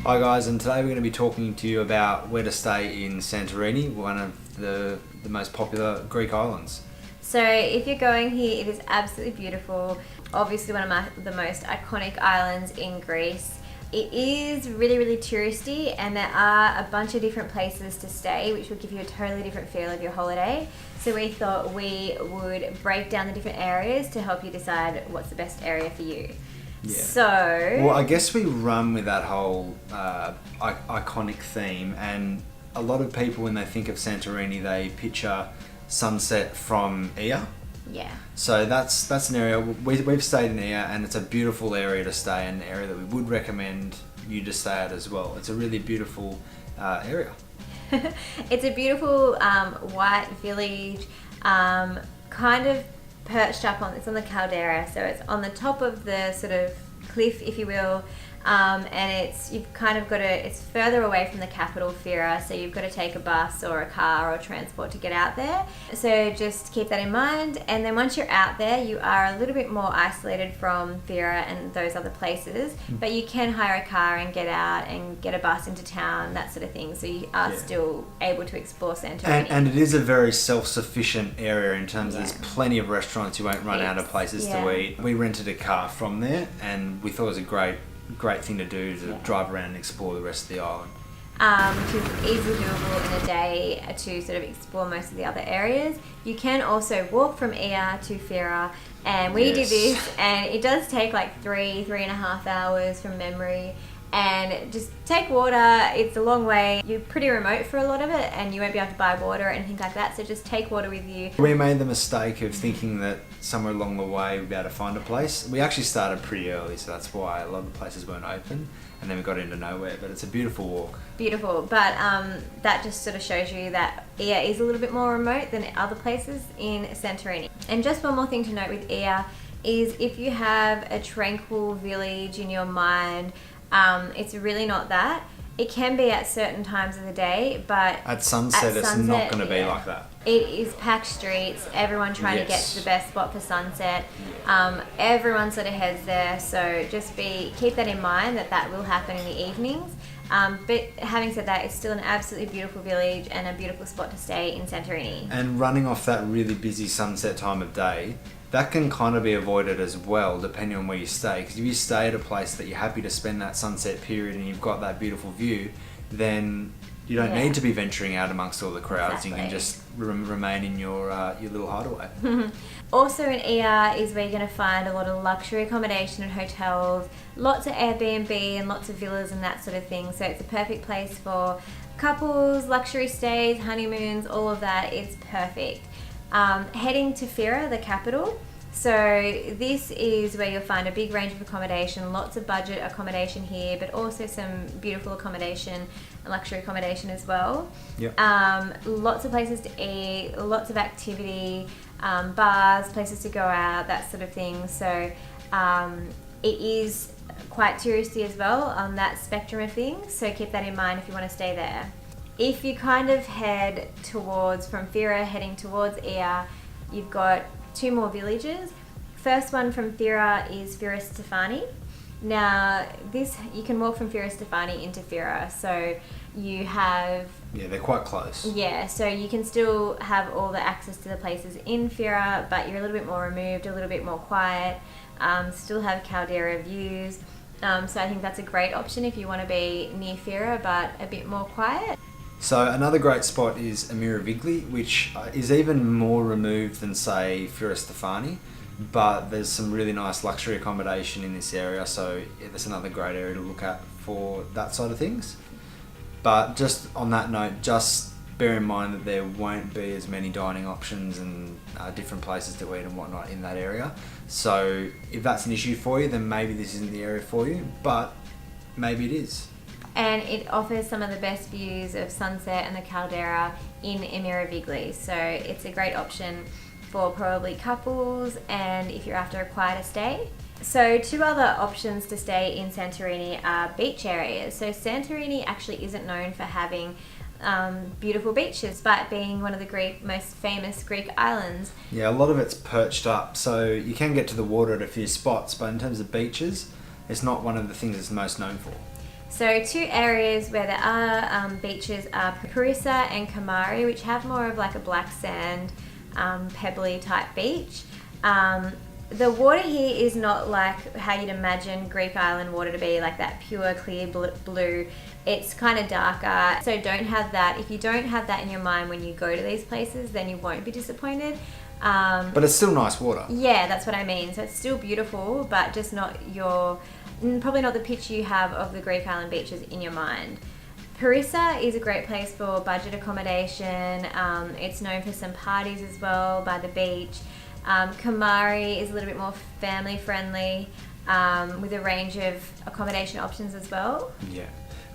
Hi guys, and today we're going to be talking to you about where to stay in Santorini, one of the most popular Greek islands. So if you're going here, it is absolutely beautiful. Obviously one of the most iconic islands in Greece. It is really, really touristy, and there are a bunch of different places to stay, which will give you a totally different feel of your holiday. So we thought we would break down the different areas to help you decide what's the best area for you. Yeah. So... Well, I guess we run with that whole iconic theme, and a lot of people, when they think of Santorini, they picture sunset from Ia. Yeah. So that's an area, we've stayed in Ia, and it's a beautiful area to stay, and an area that we would recommend you to stay at as well. It's a really beautiful area. It's a beautiful white village, kind of perched up on, it's on the caldera, so it's on the top of the sort of cliff, if you will, and you've kind of got to, it's further away from the capital, Fira, so you've got to take a bus or a car or transport to get out there. So just keep that in mind, and then once you're out there, you are a little bit more isolated from Fira and those other places, but you can hire a car and get out and get a bus into town, that sort of thing, so you are still able to explore Santorini. And it is a very self-sufficient area in terms of there's plenty of restaurants, you won't run out of places to eat. We rented a car from there, and we thought it was a great thing to do, to drive around and explore the rest of the island. Which is easily doable in a day to sort of explore most of the other areas. You can also walk from Ia to Fira, and we did this, and it does take like 3.5 hours from memory. And just take water, it's a long way. You're pretty remote for a lot of it, and you won't be able to buy water or anything like that, so just take water with you. We made the mistake of thinking that somewhere along the way we'd be able to find a place. We actually started pretty early, so that's why a lot of the places weren't open, and then we got into nowhere, but it's a beautiful walk. Beautiful, but that just sort of shows you that Ia is a little bit more remote than other places in Santorini. And just one more thing to note with Ia is if you have a tranquil village in your mind, it's really not that. It can be at certain times of the day, but at sunset it's not going to be like that. It is packed streets, everyone trying to get to the best spot for sunset. Everyone sort of heads there, so just keep that in mind, that will happen in the evenings. But having said that, it's still an absolutely beautiful village and a beautiful spot to stay in Santorini. And running off that really busy sunset time of day, that can kind of be avoided as well, depending on where you stay. Because if you stay at a place that you're happy to spend that sunset period and you've got that beautiful view, then you don't need to be venturing out amongst all the crowds. Exactly. You can just remain in your little hideaway. Also in Ia is where you're going to find a lot of luxury accommodation and hotels, lots of Airbnb and lots of villas and that sort of thing. So it's a perfect place for couples, luxury stays, honeymoons, all of that. It's perfect. Heading to Fira, the capital. So this is where you'll find a big range of accommodation, lots of budget accommodation here, but also some beautiful accommodation and luxury accommodation as well. Yep. Lots of places to eat, lots of activity, bars, places to go out, that sort of thing. So it is quite touristy as well on that spectrum of things, so keep that in mind if you want to stay there. If you kind of head towards, from Fira heading towards Ia, you've got two more villages. First one from Fira is Fira Stefani. Now this, you can walk from Fira Stefani into Fira, so you have... Yeah, they're quite close. Yeah, so you can still have all the access to the places in Fira, but you're a little bit more removed, a little bit more quiet, still have caldera views. So I think that's a great option if you want to be near Fira but a bit more quiet. So another great spot is Amira Weekly, which is even more removed than, say, Fira Stefani, but there's some really nice luxury accommodation in this area, so that's another great area to look at for that side of things. But just on that note, just bear in mind that there won't be as many dining options and different places to eat and whatnot in that area. So if that's an issue for you, then maybe this isn't the area for you, but maybe it is. And it offers some of the best views of sunset and the caldera in Amira Weekly, so it's a great option for probably couples and if you're after a quieter stay. So two other options to stay in Santorini are beach areas. So Santorini actually isn't known for having beautiful beaches, but being one of the most famous Greek islands. Yeah, a lot of it's perched up, so you can get to the water at a few spots, but in terms of beaches, it's not one of the things it's most known for. So 2 areas where there are beaches are Parissa and Kamari, which have more of like a black sand, pebbly type beach. The water here is not like how you'd imagine Greek Island water to be, like that pure clear blue. It's kind of darker, so don't have that. If you don't have that in your mind when you go to these places, then you won't be disappointed. But it's still nice water. Yeah, that's what I mean. So it's still beautiful, but just not probably not the picture you have of the Greek Island beaches in your mind. Parissa is a great place for budget accommodation. It's known for some parties as well by the beach. Kamari is a little bit more family friendly, with a range of accommodation options as well. Yeah.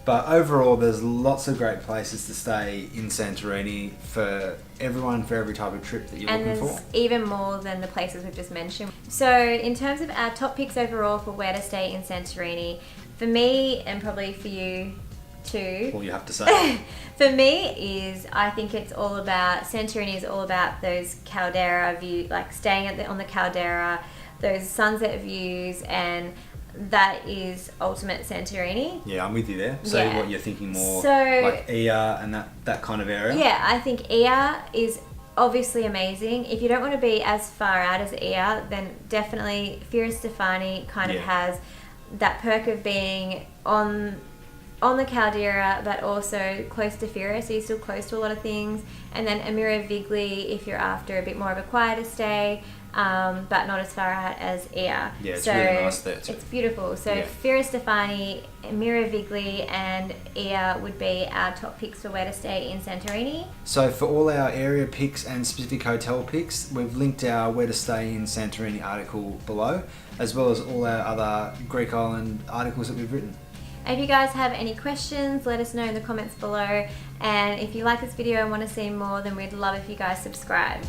But overall, there's lots of great places to stay in Santorini for everyone, for every type of trip that you're looking for. And there's even more than the places we've just mentioned. So in terms of our top picks overall for where to stay in Santorini, for me and probably for you too. All you have to say. For me I think it's all about, Santorini is all about those caldera view, like staying on the caldera, those sunset views, and that is ultimate Santorini. Yeah, I'm with you there. So Yeah. what you're thinking more So- like Ia and that kind of area? Yeah, I think Ia is obviously amazing. If you don't want to be as far out as Ia, then definitely Fiera Stefani kind of Yeah. has that perk of being on the caldera, but also close to Fiera, so you're still close to a lot of things. And then Amira Weekly, if you're after a bit more of a quieter stay, but not as far out as Ia. Yeah, it's so really nice there too. It's beautiful. So Yeah. Fiera Stefani, Amira Weekly, and Ia would be our top picks for where to stay in Santorini. So for all our area picks and specific hotel picks, we've linked our Where to Stay in Santorini article below, as well as all our other Greek Island articles that we've written. If you guys have any questions, let us know in the comments below. And if you like this video and want to see more, then we'd love if you guys subscribed.